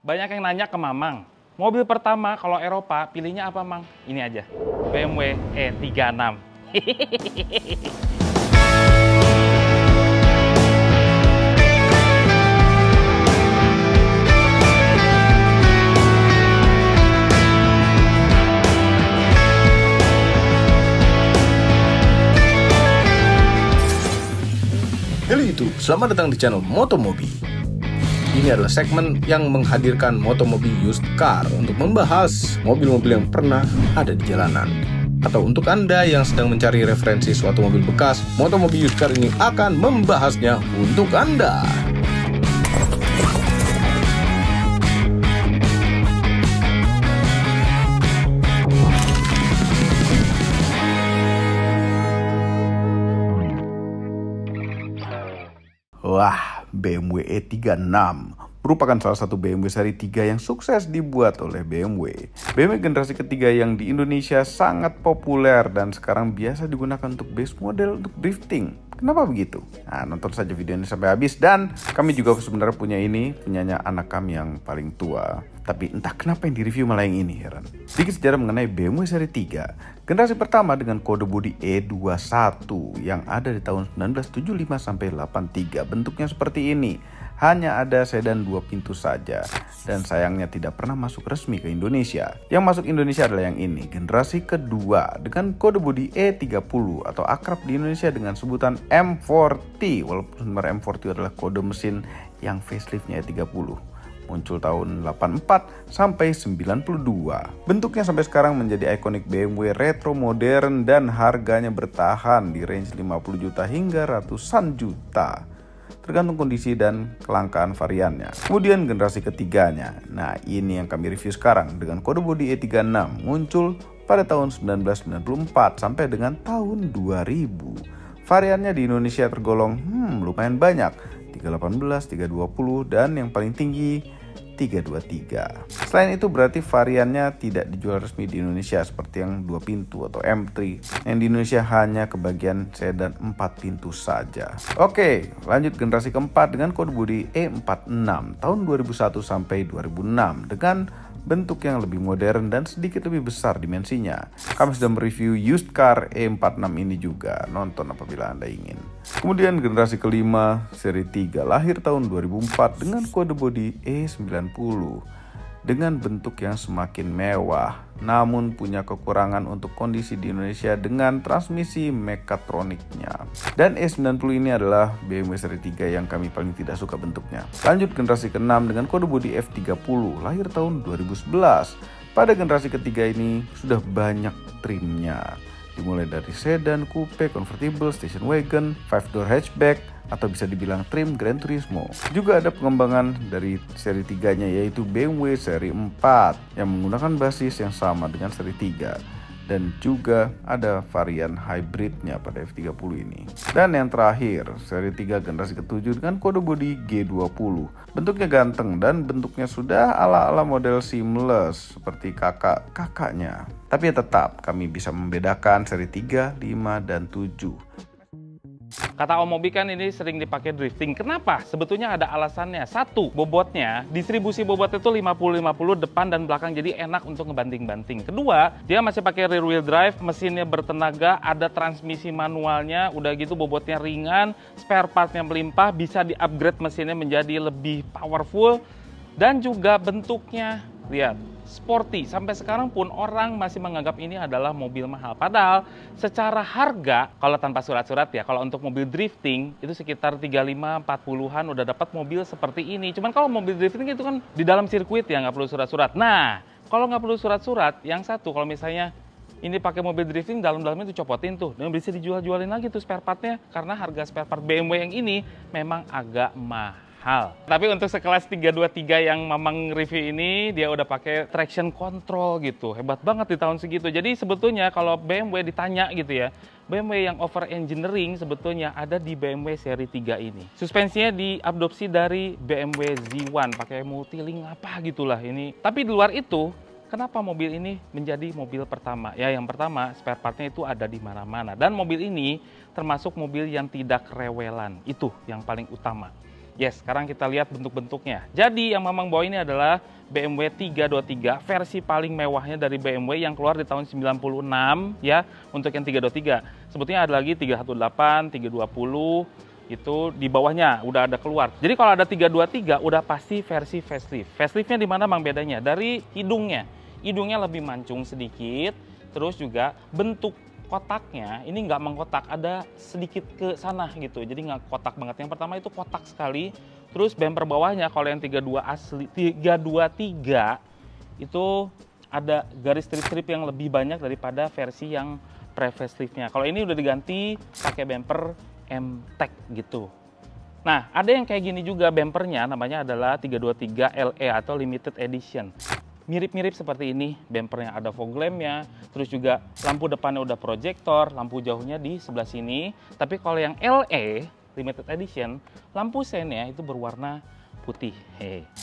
Banyak yang nanya ke Mamang, mobil pertama kalau Eropa pilihnya apa, Mang? Ini aja, BMW E36. Halo YouTube, selamat datang di channel Motomobi. Ini adalah segmen yang menghadirkan Motomobi Used Car untuk membahas mobil-mobil yang pernah ada di jalanan. Atau untuk Anda yang sedang mencari referensi suatu mobil bekas, Motomobi Used Car ini akan membahasnya untuk Anda. Wah, BMW E36 merupakan salah satu BMW seri 3 yang sukses dibuat oleh BMW. BMW generasi ketiga yang di Indonesia sangat populer dan sekarang biasa digunakan untuk base model untuk drifting. Kenapa begitu? Nah, nonton saja video ini sampai habis. Dan kami juga sebenarnya punyanya anak kami yang paling tua. Tapi entah kenapa yang direview malah yang ini, heran. Sedikit sejarah mengenai BMW seri 3. Generasi pertama dengan kode bodi E21 yang ada di tahun 1975 sampai 83. Bentuknya seperti ini. Hanya ada sedan 2 pintu saja. Dan sayangnya tidak pernah masuk resmi ke Indonesia. Yang masuk Indonesia adalah yang ini, generasi kedua dengan kode bodi E30 atau akrab di Indonesia dengan sebutan M40. Walaupun sebenarnya M40 adalah kode mesin yang faceliftnya E30. Muncul tahun 84 sampai 92. Bentuknya sampai sekarang menjadi ikonik BMW retro modern dan harganya bertahan di range 50 juta hingga ratusan juta. Tergantung kondisi dan kelangkaan variannya. Kemudian generasi ketiganya. Nah, ini yang kami review sekarang dengan kode bodi E36 muncul pada tahun 1994 sampai dengan tahun 2000. Variannya di Indonesia tergolong lumayan banyak. 318, 320 dan yang paling tinggi 323. Selain itu berarti variannya tidak dijual resmi di Indonesia seperti yang 2 pintu atau M3. Yang di Indonesia hanya kebagian sedan 4 pintu saja. Oke, lanjut generasi keempat dengan kode bodi E46 tahun 2001 sampai 2006 dengan bentuk yang lebih modern dan sedikit lebih besar dimensinya. Kami sudah mereview used car E46 ini juga, nonton apabila Anda ingin. Kemudian generasi kelima seri 3 lahir tahun 2004 dengan kode bodi E90 dengan bentuk yang semakin mewah, namun punya kekurangan untuk kondisi di Indonesia dengan transmisi mekatroniknya. Dan E90 ini adalah BMW seri 3 yang kami paling tidak suka bentuknya. Lanjut generasi ke-6 dengan kode bodi F30, lahir tahun 2011. Pada generasi ketiga ini sudah banyak trimnya, dimulai dari sedan, coupe, convertible, station wagon, 5-door hatchback, atau bisa dibilang trim Gran Turismo. Juga ada pengembangan dari seri 3-nya yaitu BMW seri 4 yang menggunakan basis yang sama dengan seri 3. Dan juga ada varian hybridnya pada F30 ini. Dan yang terakhir, seri 3 generasi ke-7 dengan kode bodi G20. Bentuknya ganteng dan bentuknya sudah ala-ala model seamless seperti kakaknya. Tapi tetap kami bisa membedakan seri 3, 5, dan 7. Kata Om Mobi kan ini sering dipakai drifting. Kenapa? Sebetulnya ada alasannya. Satu, bobotnya, distribusi bobotnya itu 50-50 depan dan belakang, jadi enak untuk ngebanting-banting. Kedua, dia masih pakai rear wheel drive, mesinnya bertenaga, ada transmisi manualnya, udah gitu bobotnya ringan, spare partnya melimpah, bisa di-upgrade mesinnya menjadi lebih powerful, dan juga bentuknya, lihat, sporty. Sampai sekarang pun orang masih menganggap ini adalah mobil mahal. Padahal secara harga, kalau tanpa surat-surat ya, kalau untuk mobil drifting itu sekitar 35-40-an udah dapat mobil seperti ini. Cuman kalau mobil drifting itu kan di dalam sirkuit ya, nggak perlu surat-surat. Nah, kalau nggak perlu surat-surat, yang satu kalau misalnya ini pakai mobil drifting, dalam-dalamnya itu copotin tuh. Dan bisa dijual-jualin lagi tuh spare partnya. Karena harga spare part BMW yang ini memang agak mahal. Tapi untuk sekelas 323 yang Mamang review ini, dia udah pakai traction control gitu. Hebat banget di tahun segitu. Jadi sebetulnya kalau BMW ditanya gitu ya, BMW yang over engineering sebetulnya ada di BMW seri 3 ini. Suspensinya diadopsi dari BMW Z1, pakai multilink apa gitulah ini. Tapi di luar itu, kenapa mobil ini menjadi mobil pertama? Ya, yang pertama, spare partnya itu ada di mana-mana. Dan mobil ini termasuk mobil yang tidak rewelan. Itu yang paling utama. Yes, sekarang kita lihat bentuk-bentuknya. Jadi yang Mamang bawa ini adalah BMW 323, versi paling mewahnya dari BMW yang keluar di tahun 96 ya, untuk yang 323. Sebetulnya ada lagi 318, 320, itu di bawahnya udah ada keluar. Jadi kalau ada 323 udah pasti versi facelift. Faceliftnya di mana Bang bedanya? Dari hidungnya. Hidungnya lebih mancung sedikit, terus juga bentuk kotaknya ini nggak mengkotak, ada sedikit ke sana gitu, jadi nggak kotak banget. Yang pertama itu kotak sekali. Terus bumper bawahnya kalau yang 32 asli 323 itu ada garis strip-strip yang lebih banyak daripada versi yang pre-faceliftnya. Kalau ini udah diganti pakai bumper M-Tech gitu. Nah, ada yang kayak gini juga bumpernya, namanya adalah 323 LE atau Limited Edition. Mirip-mirip seperti ini, bumpernya ada fog lampnya, terus juga lampu depannya udah proyektor, lampu jauhnya di sebelah sini. Tapi kalau yang LE, Limited Edition, lampu sennya itu berwarna putih.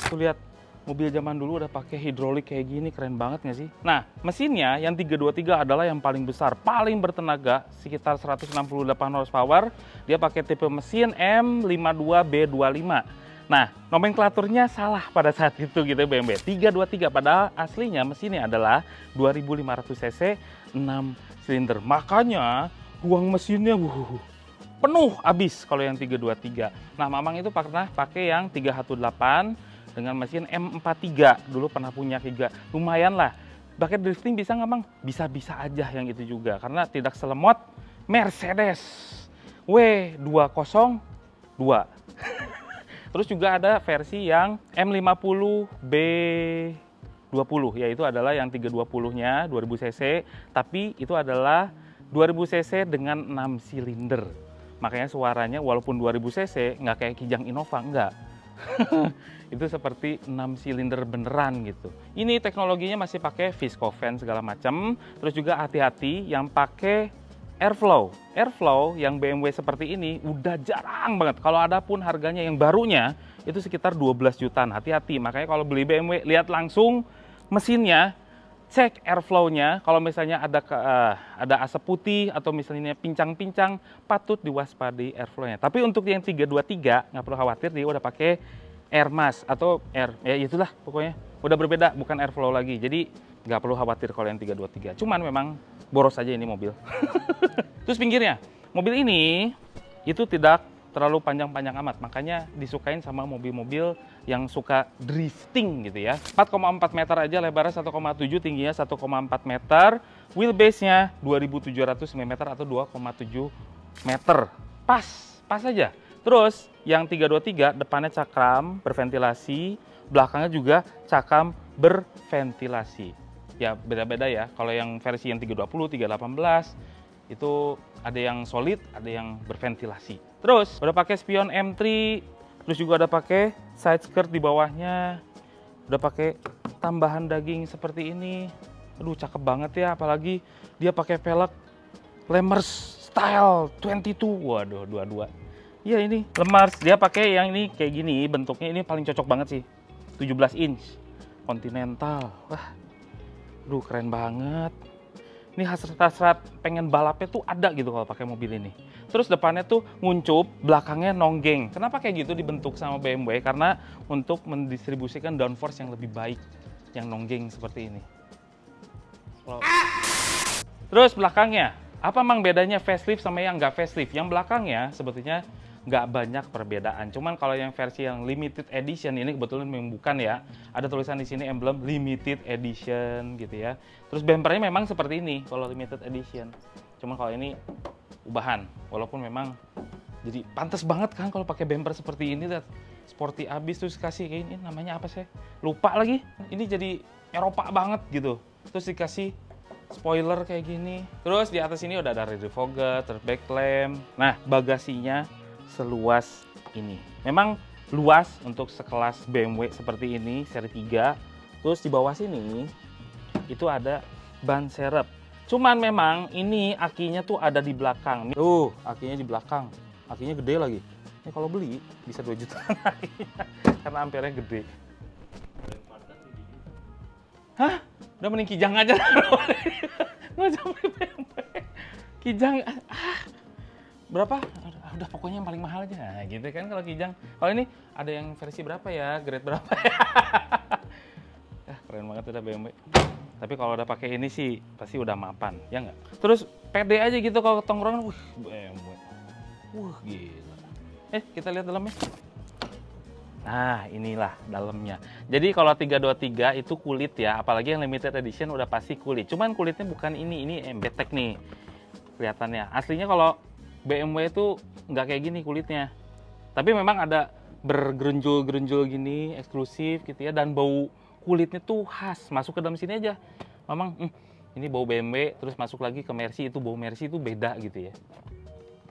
Tuh lihat, mobil zaman dulu udah pakai hidrolik kayak gini, keren banget nggak sih? Nah, mesinnya yang 323 adalah yang paling besar, paling bertenaga, sekitar 168 horsepower. Dia pakai tipe mesin M52B25. Nah, nomenklaturnya salah pada saat itu gitu BMW 323, padahal aslinya mesinnya adalah 2500 cc 6 silinder. Makanya ruang mesinnya penuh habis kalau yang 323. Nah, Mamang itu pernah pakai yang 318 dengan mesin M43. Dulu pernah punya juga. Lumayan lah. Pakai drifting bisa nggak, Bang? Bisa-bisa aja yang itu juga karena tidak selemot Mercedes W202. Terus juga ada versi yang M50B20, yaitu adalah yang 320-nya 2000 cc, tapi itu adalah 2000 cc dengan 6 silinder. Makanya suaranya walaupun 2000 cc nggak kayak Kijang Innova, enggak. Itu seperti 6 silinder beneran gitu. Ini teknologinya masih pakai viscofan segala macam. Terus juga hati-hati yang pakai airflow. Airflow yang BMW seperti ini udah jarang banget. Kalau ada pun harganya yang barunya itu sekitar 12 jutaan. Hati-hati. Makanya kalau beli BMW lihat langsung mesinnya, cek airflow-nya. Kalau misalnya ada asap putih atau misalnya pincang-pincang, patut diwaspadai airflow-nya. Tapi untuk yang 323 nggak perlu khawatir, dia udah pakai air mask atau air, ya itulah pokoknya. Udah berbeda, bukan airflow lagi. Jadi nggak perlu khawatir kalau yang 323. Cuman memang boros aja ini mobil. Terus pinggirnya, mobil ini itu tidak terlalu panjang-panjang amat, makanya disukain sama mobil-mobil yang suka drifting gitu ya. 4,4 meter aja, lebarnya 1,7, tingginya 1,4 meter, wheelbase-nya 2700 mm atau 2,7 meter. Pas aja. Terus yang 323 depannya cakram berventilasi, belakangnya juga cakram berventilasi. Ya beda-beda ya, kalau yang versi yang 320, 318 itu ada yang solid, ada yang berventilasi. Terus udah pakai spion M3, terus juga udah pakai side skirt di bawahnya, udah pakai tambahan daging seperti ini. Aduh cakep banget ya, apalagi dia pakai velg Lemers Style 22. Waduh, 22. Iya ini Lemers, dia pakai yang ini kayak gini, bentuknya ini paling cocok banget sih. 17 inch Continental. Wah. Aduh keren banget. Ini hasrat-hasrat pengen balapnya tuh ada gitu kalau pakai mobil ini. Terus depannya tuh nguncup, belakangnya nonggeng. Kenapa kayak gitu dibentuk sama BMW? Karena untuk mendistribusikan downforce yang lebih baik, yang nonggeng seperti ini. Terus belakangnya, apa emang bedanya facelift sama yang nggak facelift? Yang belakangnya sebetulnya nggak banyak perbedaan. Cuman kalau yang versi yang limited edition ini kebetulan memang bukan ya. Ada tulisan di sini emblem limited edition gitu ya. Terus bumpernya memang seperti ini kalau limited edition. Cuman kalau ini ubahan. Walaupun memang jadi pantas banget kan kalau pakai bumper seperti ini, lihat sporty abis. Terus kasih kayak ini namanya apa sih? Lupa lagi. Ini jadi Eropa banget gitu. Terus dikasih spoiler kayak gini. Terus di atas ini udah ada rear defogger, terus back lamp. Nah, bagasinya seluas ini. Memang luas untuk sekelas BMW seperti ini, seri 3. Terus di bawah sini itu ada ban serep. Cuman memang ini akinya tuh ada di belakang. Tuh, akinya di belakang. Akinya gede lagi. Ini kalau beli bisa 2 juta karena ampernya gede. Hah? Udah mending Kijang aja. Nggak sampai BMW. Kijang, berapa? Udah pokoknya yang paling mahal aja. Nah, gitu kan kalau Kijang. Kalau ini ada yang versi berapa ya? Grade berapa ya? Tapi kalau udah pakai ini sih pasti udah mapan, ya nggak? Terus pede aja gitu kalau tongkrongan, BMW. Gila. Kita lihat dalamnya. Nah, inilah dalamnya. Jadi kalau 323 itu kulit ya, apalagi yang limited edition udah pasti kulit. Cuman kulitnya bukan ini MBTEK nih. Kelihatannya. Aslinya kalau BMW itu nggak kayak gini kulitnya. Tapi memang ada bergerunjul-gerunjul gini, eksklusif gitu ya, dan bau kulitnya tuh khas. Masuk ke dalam sini aja. Memang ini bau BMW, terus masuk lagi ke Mercy, itu bau Mercy itu beda gitu ya.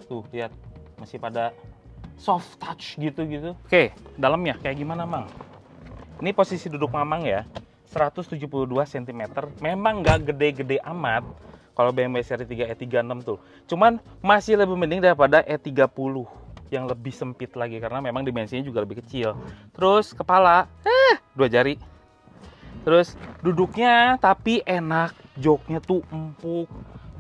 Tuh, lihat. Masih pada soft touch gitu-gitu. Oke, dalamnya kayak gimana, Mang? Ini posisi duduk Mamang ya. 172 cm. Memang nggak gede-gede amat kalau BMW seri 3 E36 tuh. Cuman masih lebih mending daripada E30 yang lebih sempit lagi karena memang dimensinya juga lebih kecil. Terus kepala 2 jari. Terus duduknya tapi enak, joknya tuh empuk,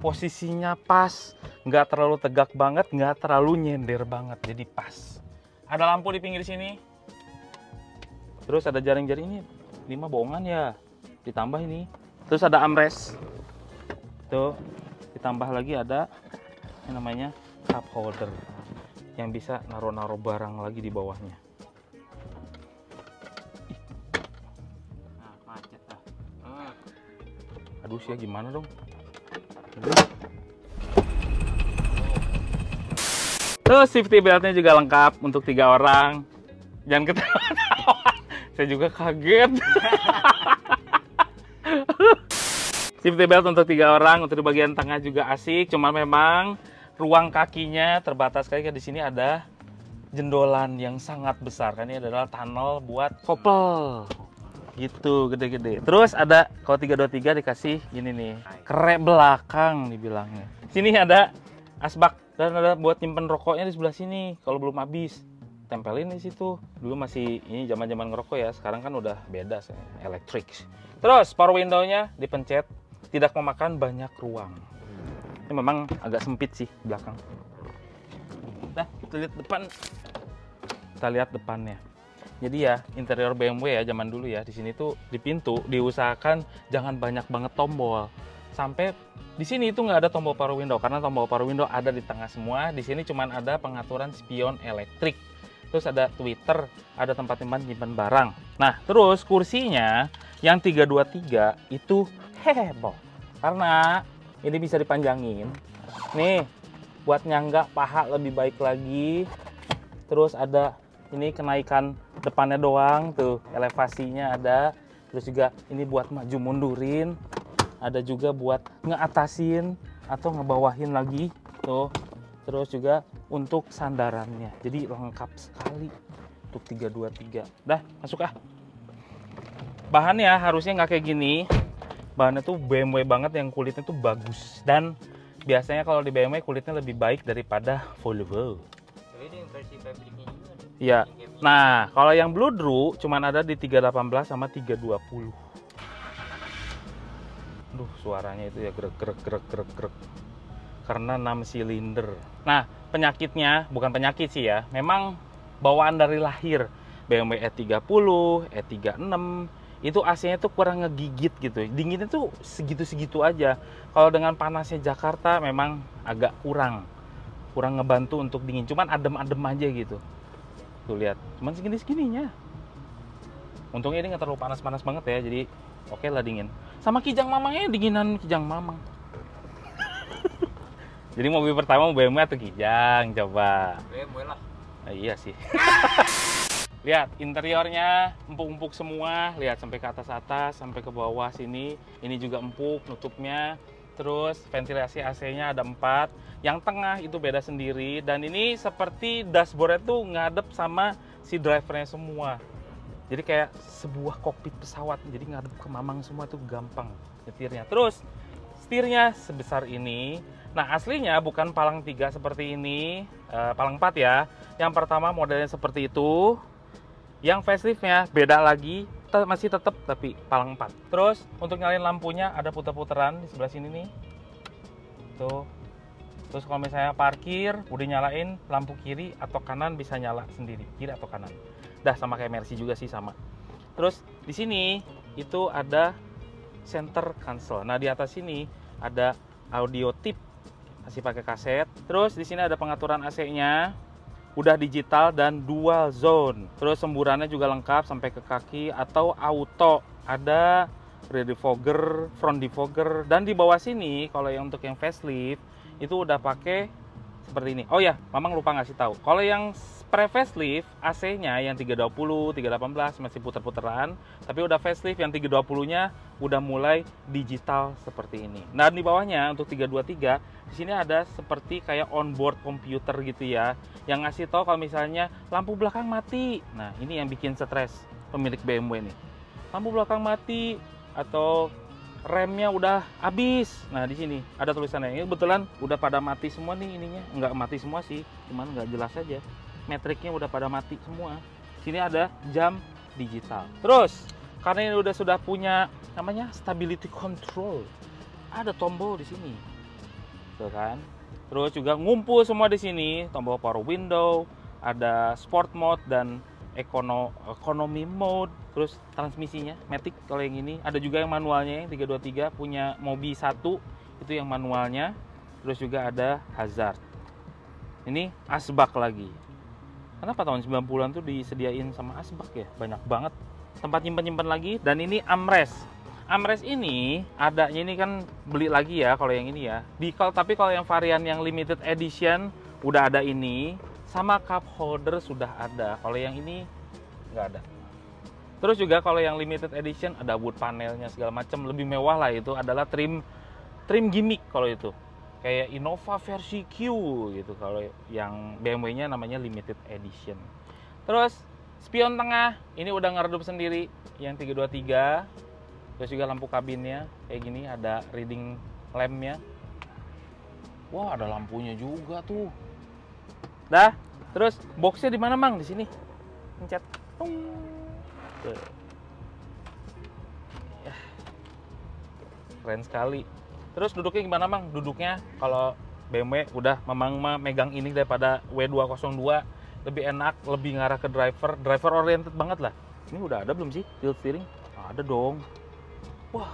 posisinya pas, nggak terlalu tegak banget, nggak terlalu nyender banget, jadi pas. Ada lampu di pinggir sini. Terus ada jaring-jaring ini, 5 bohongan ya, ditambah ini. Terus ada armrest. Tuh, ditambah lagi ada yang namanya cup holder yang bisa naruh-naruh barang lagi di bawahnya. Aduh sih, gimana dong? Terus safety beltnya juga lengkap untuk 3 orang. Jangan ketawa-tawa, saya juga kaget. Safety belt untuk 3 orang, untuk di bagian tengah juga asik. Cuma memang ruang kakinya terbatas sekali. Di sini ada jendolan yang sangat besar. Kan ini adalah tunnel buat kopel. Gitu, gede-gede. Terus ada, kalau 323 dikasih gini nih, kerek belakang dibilangnya. Sini ada asbak dan ada buat nyimpen rokoknya di sebelah sini kalau belum habis. Tempelin di situ. Dulu masih ini zaman-zaman ngerokok ya, sekarang kan udah beda sih, elektrik. Terus power window-nya dipencet, tidak memakan banyak ruang. Ini memang agak sempit sih belakang. Nah, kita lihat depan. Kita lihat depannya. Jadi ya, interior BMW ya zaman dulu ya, di sini tuh di pintu diusahakan jangan banyak banget tombol. Sampai di sini itu nggak ada tombol power window karena tombol power window ada di tengah semua. Di sini cuman ada pengaturan spion elektrik. Terus ada tweeter, ada tempat nyimpan barang. Nah, terus kursinya yang 323 itu heboh karena ini bisa dipanjangin. Nih, buat nyangga paha lebih baik lagi. Terus ada ini kenaikan depannya doang tuh, elevasinya ada. Terus juga ini buat maju mundurin. Ada juga buat ngeatasin atau ngebawahin lagi tuh. Terus juga untuk sandarannya. Jadi lengkap sekali untuk 323. Dah, masuk ah. Bahannya harusnya nggak kayak gini. Bahannya tuh BMW banget, yang kulitnya tuh bagus. Dan biasanya kalau di BMW kulitnya lebih baik daripada Volvo. Ini versi pabriknya juga. Iya. Nah, kalau yang Blue Drew cuman ada di 318 sama 320. Duh, suaranya itu ya grek. Karena 6 silinder. Nah, penyakitnya bukan penyakit sih ya. Memang bawaan dari lahir. BMW E30, E36 itu AC-nya tuh kurang ngegigit gitu. Dinginnya tuh segitu-segitu aja. Kalau dengan panasnya Jakarta memang agak kurang ngebantu untuk dingin. Cuman adem-adem aja gitu. Tuh lihat, cuman segini-segininya. Untungnya ini nggak terlalu panas-panas banget ya, jadi oke lah dingin. Sama Kijang Mamangnya dinginan Kijang Mamang. Jadi mobil pertama BMW atau Kijang, coba. BMW lah. Iya sih. Lihat interiornya empuk-empuk semua, lihat sampai ke atas-atas, sampai ke bawah sini. Ini juga empuk nutupnya. Terus ventilasi AC-nya ada 4. Yang tengah itu beda sendiri. Dan ini seperti dashboardnya tuh ngadep sama si drivernya semua. Jadi kayak sebuah kokpit pesawat. Jadi ngadep ke Mamang semua tuh gampang nyetirnya. Terus setirnya sebesar ini. Nah aslinya bukan palang 3 seperti ini, palang 4 ya. Yang pertama modelnya seperti itu. Yang faceliftnya beda lagi, masih tetap tapi palang 4. Terus untuk nyalain lampunya ada puter-puteran di sebelah sini nih. Tuh. Terus kalau misalnya parkir, udah nyalain lampu kiri atau kanan bisa nyala sendiri, kiri atau kanan. Dah sama kayak Mercy juga sih sama. Terus di sini itu ada center console. Nah, di atas sini ada audio tip, masih pakai kaset. Terus di sini ada pengaturan AC-nya, udah digital dan dual zone. Terus semburannya juga lengkap sampai ke kaki atau auto. Ada rear defogger, front defogger, dan di bawah sini kalau yang untuk yang facelift itu udah pakai seperti ini. Oh ya, Mamang lupa ngasih tahu. Kalau yang pre-facelift AC-nya yang 320, 318 masih puter-puteran, tapi udah facelift yang 320-nya udah mulai digital seperti ini. Nah, di bawahnya untuk 323 di sini ada seperti kayak onboard computer gitu ya, yang ngasih tahu kalau misalnya lampu belakang mati. Nah, ini yang bikin stres pemilik BMW nih. Lampu belakang mati atau remnya udah habis. Nah, di sini ada tulisannya. Ini kebetulan udah pada mati semua nih ininya. Nggak mati semua sih, cuman nggak jelas aja. Metriknya udah pada mati semua. Sini ada jam digital. Terus karena ini sudah punya namanya stability control, ada tombol di sini, tuh kan. Terus juga ngumpul semua di sini, tombol power window, ada sport mode dan economy mode. Terus transmisinya matic kalau yang ini. Ada juga yang manualnya yang 323 punya Mobi 1 itu yang manualnya. Terus juga ada hazard. Ini asbak lagi. Kenapa tahun 90-an tuh disediain sama asbak ya? Banyak banget tempat nyimpen-nyimpen lagi. Dan ini armrest. Armrest ini adanya ini kan beli lagi ya kalau yang ini ya. Tapi kalau yang varian yang limited edition udah ada ini, sama cup holder sudah ada. Kalau yang ini nggak ada. Terus juga kalau yang limited edition ada wood panelnya segala macam, lebih mewah lah. Itu adalah trim gimmick kalau itu. Kayak Innova versi Q gitu kalau yang BMW-nya namanya limited edition. Terus spion tengah ini udah ngeredup sendiri yang 323. Terus juga lampu kabinnya kayak gini, ada reading lamp-nya. Wah, ada lampunya juga tuh. Dah, terus boxnya di mana, Mang? Di sini. Pencet. Tung. Tuh. Ya. Keren sekali. Terus duduknya gimana, Mang? Duduknya kalau BMW udah Mamang megang ini daripada W202, lebih enak, lebih ngarah ke driver oriented banget lah. Ini udah ada belum sih tilt steering? Ada dong. Wah,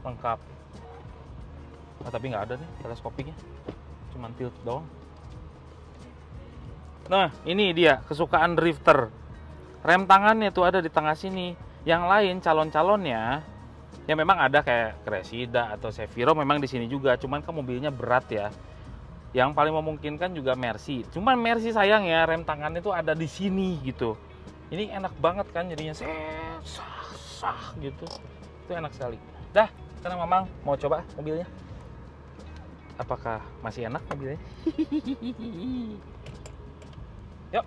lengkap. Nah, tapi nggak ada nih teleskopiknya, cuman tilt doang. Nah, ini dia kesukaan drifter. Rem tangannya tuh ada di tengah sini. Yang lain calon-calonnya ya memang ada kayak Cressida atau Seviro memang di sini juga, cuman kan mobilnya berat ya. Yang paling memungkinkan juga Mercy. Cuman Mercy sayang ya rem tangannya tuh ada di sini gitu. Ini enak banget kan jadinya sah gitu. Itu enak sekali. Dah, sekarang Mamang mau coba mobilnya. Apakah masih enak mobilnya? Yuk.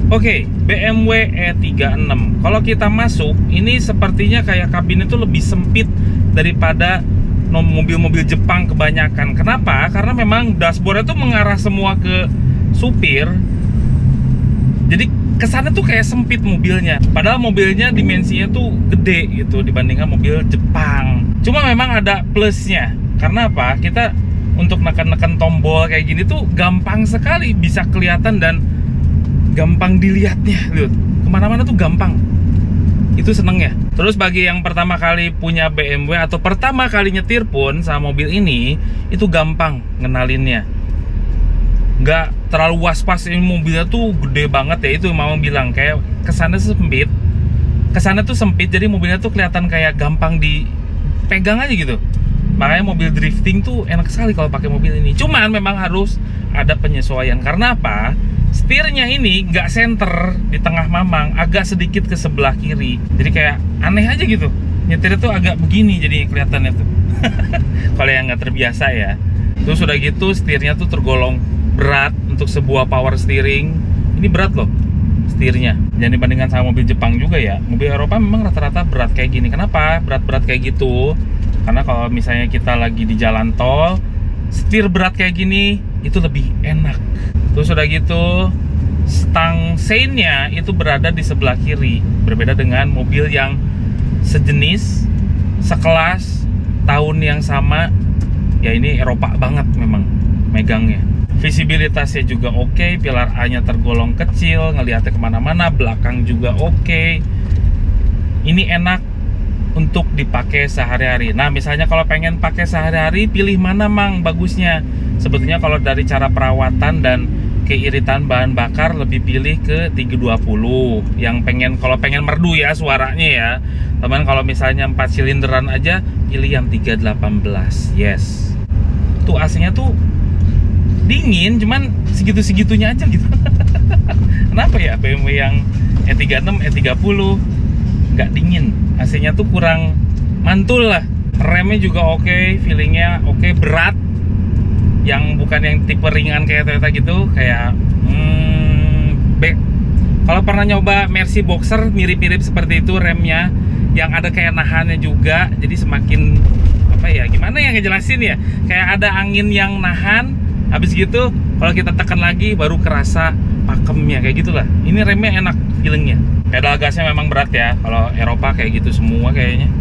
Oke, BMW E36. Kalau kita masuk, ini sepertinya kayak kabin itu lebih sempit daripada mobil-mobil Jepang kebanyakan. Kenapa? Karena memang dashboardnya tuh mengarah semua ke supir. Jadi kesannya tuh kayak sempit mobilnya. Padahal mobilnya dimensinya tuh gede gitu dibandingkan mobil Jepang. Cuma memang ada plusnya. Karena apa? Kita untuk neken-neken tombol kayak gini tuh gampang sekali, bisa kelihatan dan gampang dilihatnya, lihat kemana-mana tuh gampang. Itu seneng ya. Terus bagi yang pertama kali punya BMW atau pertama kali nyetir pun sama mobil ini, itu gampang ngenalinnya. Nggak terlalu was-was, ini mobilnya tuh gede banget ya. Itu mau bilang kayak kesannya sempit. Kesannya tuh sempit, jadi mobilnya tuh kelihatan kayak gampang dipegang aja gitu. Makanya mobil drifting tuh enak sekali kalau pakai mobil ini. Cuman memang harus ada penyesuaian. Karena apa? Setirnya ini nggak center di tengah Mamang, agak sedikit ke sebelah kiri. Jadi kayak aneh aja gitu. Nyetirnya tuh agak begini jadi kelihatannya tuh. Kalau yang nggak terbiasa ya. Terus udah gitu setirnya tuh tergolong berat untuk sebuah power steering. Ini berat loh setirnya. Jangan dibandingkan sama mobil Jepang juga ya. Mobil Eropa memang rata-rata berat kayak gini. Kenapa berat-berat kayak gitu? Karena kalau misalnya kita lagi di jalan tol, setir berat kayak gini itu lebih enak. Terus udah gitu stang seinnya itu berada di sebelah kiri, berbeda dengan mobil yang sejenis, sekelas, tahun yang sama. Ya ini Eropa banget memang megangnya. Visibilitasnya juga oke, pilar A-nya tergolong kecil, ngelihatnya kemana-mana, belakang juga oke. Ini enak untuk dipakai sehari-hari. Nah, misalnya kalau pengen pakai sehari-hari, pilih mana Mang bagusnya? Sebetulnya kalau dari cara perawatan dan keiritan bahan bakar, lebih pilih ke 320. Yang kalau pengen merdu ya suaranya ya. Teman, kalau misalnya 4 silinderan aja, pilih yang 318. Yes. Tuh AC-nya tuh dingin, cuman segitu-segitunya aja gitu. Kenapa ya BMW yang E36, E30 nggak dingin? AC-nya tuh kurang mantul lah. Remnya juga oke, feelingnya oke, berat. Yang bukan yang tipe ringan kayak Toyota gitu, kayak kalau pernah nyoba Mercy Boxer, mirip-mirip seperti itu remnya, yang ada kayak nahannya juga. Jadi semakin apa ya, gimana ya ngejelasin ya, kayak ada angin yang nahan. Habis gitu kalau kita tekan lagi baru kerasa pakemnya, kayak gitulah. Ini remnya enak feelingnya. Pedal gasnya memang berat ya, kalau Eropa kayak gitu semua kayaknya.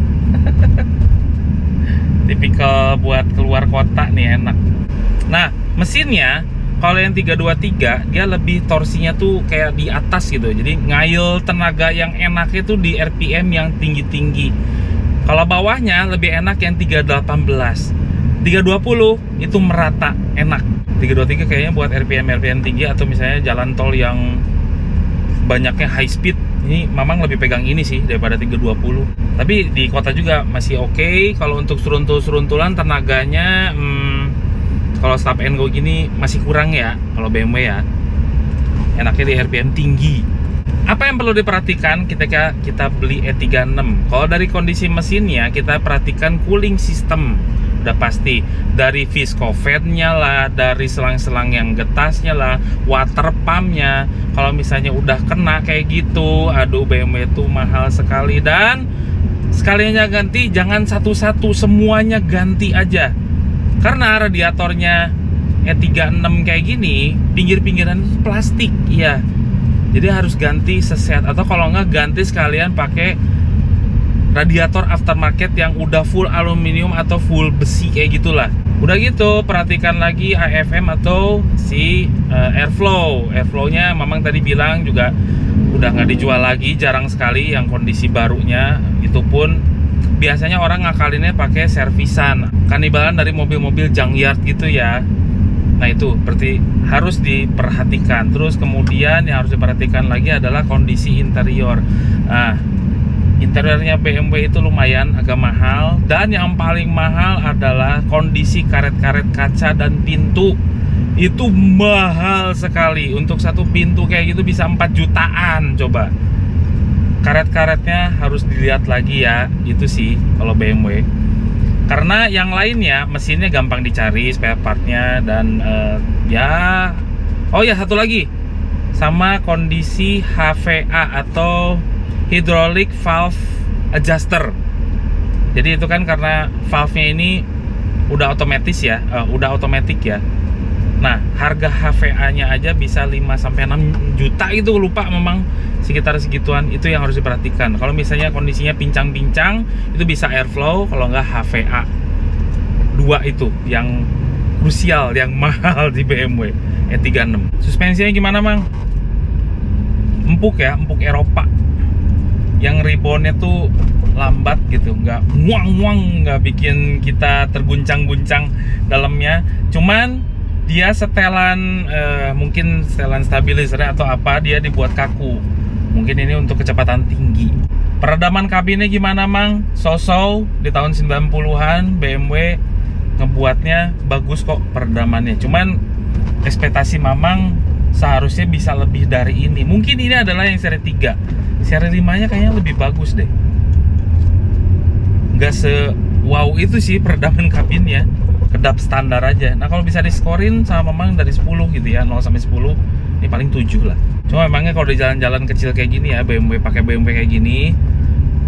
Tipikal buat keluar kota nih, enak. Nah, mesinnya kalau yang 323 dia lebih torsinya tuh kayak di atas gitu. Jadi ngayel tenaga yang enaknya tuh di RPM yang tinggi-tinggi. Kalau bawahnya lebih enak yang 318. 320 itu merata, enak. 323 kayaknya buat RPM tinggi, atau misalnya jalan tol yang banyaknya high speed. Ini Mamang lebih pegang ini sih daripada 320. Tapi di kota juga masih oke. Kalau untuk seruntul-seruntulan tenaganya kalau stop and go gini masih kurang ya kalau BMW ya. Enaknya di RPM tinggi. Apa yang perlu diperhatikan ketika kita beli E36? Kalau dari kondisi mesinnya, kita perhatikan cooling system. Udah pasti dari viscofan-nya lah, dari selang-selang yang getasnya lah, water pump-nya. Kalau misalnya udah kena kayak gitu, aduh BMW itu mahal sekali. Dan sekalinya ganti, jangan satu-satu, semuanya ganti aja. Karena radiatornya E36 kayak gini, pinggir-pinggiran itu plastik, iya. Jadi harus ganti seset, atau kalau nggak ganti sekalian pakai radiator aftermarket yang udah full aluminium atau full besi kayak gitulah. Udah gitu perhatikan lagi AFM atau si airflow. Airflow-nya Mamang tadi bilang juga udah nggak dijual lagi, jarang sekali yang kondisi barunya. Itu pun biasanya orang ngakalinnya pakai servisan, kanibalan dari mobil-mobil junkyard gitu ya. Nah itu berarti harus diperhatikan. Terus kemudian yang harus diperhatikan lagi adalah kondisi interior. Nah, interiornya BMW itu lumayan agak mahal. Dan yang paling mahal adalah kondisi karet-karet kaca dan pintu. Itu mahal sekali. Untuk satu pintu kayak gitu bisa 4 jutaan coba. Karet-karetnya harus dilihat lagi ya. Itu sih kalau BMW. Karena yang lainnya mesinnya gampang dicari spare partnya. Dan ya, oh ya satu lagi, sama kondisi HVA atau hydraulic valve adjuster. Jadi itu kan karena valve-nya ini udah otomatis ya, udah otomatis ya. Nah, harga HVA-nya aja bisa 5-6 juta itu, lupa memang sekitar segituan. Itu yang harus diperhatikan. Kalau misalnya kondisinya pincang-pincang, itu bisa airflow, kalau nggak HVA. 2 itu yang krusial, yang mahal di BMW E36. Suspensinya gimana, Mang? Empuk ya, empuk Eropa. Yang reboundnya tuh lambat gitu, nggak muang-muang, nggak bikin kita terguncang-guncang dalamnya. Cuman dia setelan, mungkin setelan stabilizer atau apa, dia dibuat kaku. Mungkin ini untuk kecepatan tinggi. Peredaman kabinnya gimana, Mang? So-so di tahun 90-an BMW ngebuatnya bagus kok peredamannya. Cuman ekspektasi Mamang seharusnya bisa lebih dari ini. Mungkin ini adalah yang seri 3. Seri 5-nya kayaknya lebih bagus deh. Nggak se-wow itu sih peredaman kabinnya. Kedap standar aja. Nah kalau bisa diskorin sama Mamang dari 10 gitu ya, 0 sampai 10, ini paling 7 lah. Cuma emangnya kalau di jalan-jalan kecil kayak gini ya, BMW pakai BMW kayak gini,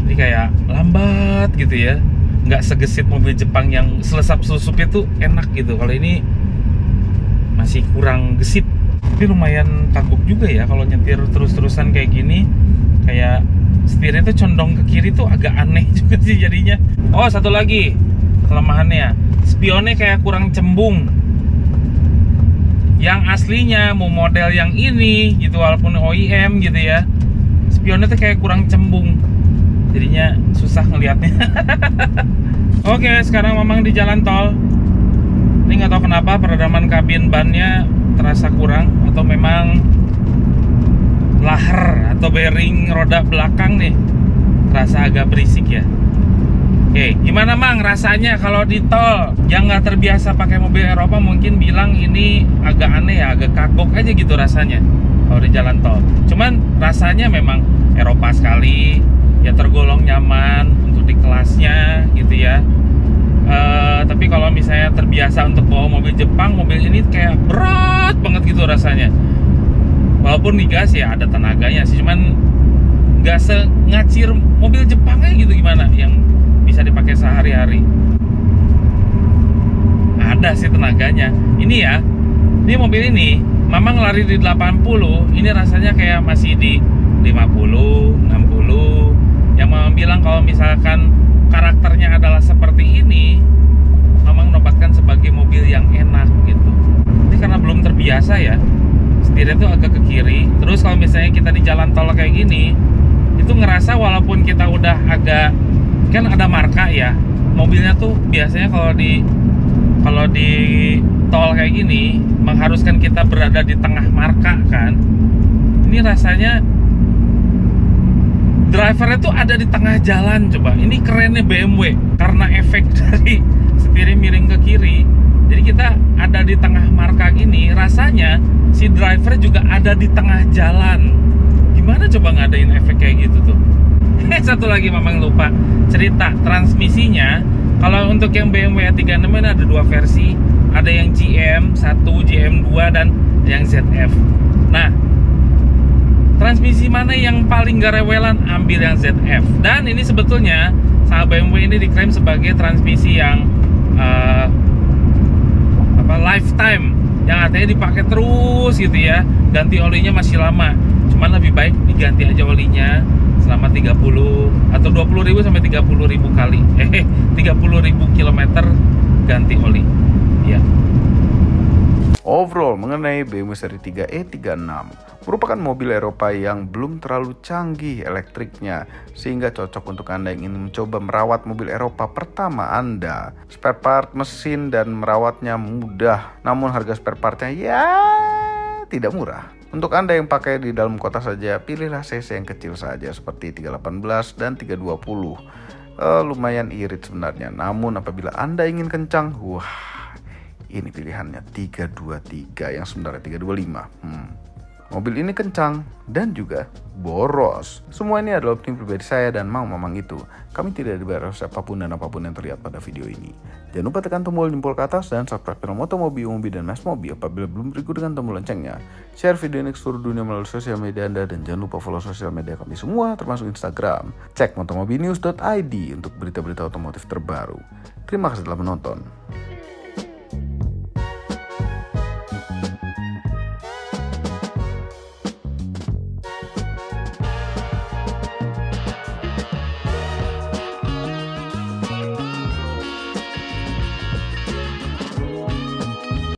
ini kayak lambat gitu ya. Nggak segesit mobil Jepang yang selesap-selusupnya tuh enak gitu. Kalau ini masih kurang gesit. Tapi lumayan kagok juga ya kalau nyetir terus-terusan kayak gini. Kayak setirnya tuh condong ke kiri tuh agak aneh juga sih jadinya. Oh, satu lagi kelemahannya, spionnya kayak kurang cembung. Yang aslinya mau model yang ini gitu, walaupun OEM gitu ya, spionnya tuh kayak kurang cembung. jadinya susah ngelihatnya. Oke, sekarang Mamang di jalan tol. Ini nggak tahu kenapa peredaman kabin bannya terasa kurang, atau memang lahar atau bearing roda belakang nih terasa agak berisik ya. Oke, gimana Mang rasanya kalau di tol? Yang nggak terbiasa pakai mobil Eropa mungkin bilang ini agak aneh ya, agak kagok aja gitu rasanya kalau di jalan tol. Cuman rasanya memang Eropa sekali, ya tergolong nyaman untuk di kelasnya gitu ya. Tapi kalau misalnya terbiasa untuk bawa mobil Jepang, mobil ini kayak berat banget gitu rasanya. Walaupun digas ya ada tenaganya sih, cuman nggak ngacir mobil Jepangnya gitu gimana yang bisa dipakai sehari-hari. Ada sih tenaganya. Ini ya, ini mobil ini Mamang lari di 80, ini rasanya kayak masih di 50, 60. Yang Mamang bilang kalau misalkan karakternya adalah seperti ini, Mamang nobatkan sebagai mobil yang enak gitu. Ini karena belum terbiasa ya, setirnya tuh agak ke kiri. Terus kalau misalnya kita di jalan tol kayak gini, itu ngerasa walaupun kita udah agak, kan ada marka ya, mobilnya tuh biasanya kalau di tol kayak gini mengharuskan kita berada di tengah marka kan. Ini rasanya drivernya tuh ada di tengah jalan. Coba, ini kerennya BMW karena efek dari setiring miring ke kiri. Jadi kita ada di tengah marka gini, rasanya si driver juga ada di tengah jalan. Gimana coba ngadain efek kayak gitu tuh? Satu lagi Mamang lupa cerita transmisinya. Kalau untuk yang BMW E36 ini ada dua versi, ada yang GM1, GM2 dan yang ZF. Nah, transmisi mana yang paling gak rewelan? Ambil yang ZF. Dan ini sebetulnya sama BMW ini diklaim sebagai transmisi yang lifetime, yang artinya dipakai terus gitu ya, ganti olinya masih lama. Cuman lebih baik diganti aja olinya selama 30 atau 20.000 sampai 30.000 kali 30.000 kilometer ganti oli ya. Overall mengenai BMW seri 3 E36 merupakan mobil Eropa yang belum terlalu canggih elektriknya, sehingga cocok untuk Anda yang ingin mencoba merawat mobil Eropa pertama Anda. Spare part, mesin, dan merawatnya mudah, namun harga spare partnya ya tidak murah. Untuk Anda yang pakai di dalam kota saja, pilihlah cc yang kecil saja seperti 318 dan 320. Lumayan irit sebenarnya, namun apabila Anda ingin kencang, wah, ini pilihannya 323 yang sebenarnya 325. Mobil ini kencang dan juga boros. Semua ini adalah opini pribadi saya dan Mamang itu. Kami tidak dibayar siapapun dan apapun yang terlihat pada video ini. Jangan lupa tekan tombol jempol ke atas dan subscribe channel Motomobi, Umbi, dan Mas Mobi apabila belum berikut dengan tombol loncengnya. Share video ini ke seluruh dunia melalui sosial media Anda, dan jangan lupa follow sosial media kami semua termasuk Instagram. Cek motomobinews.id untuk berita-berita otomotif terbaru. Terima kasih telah menonton.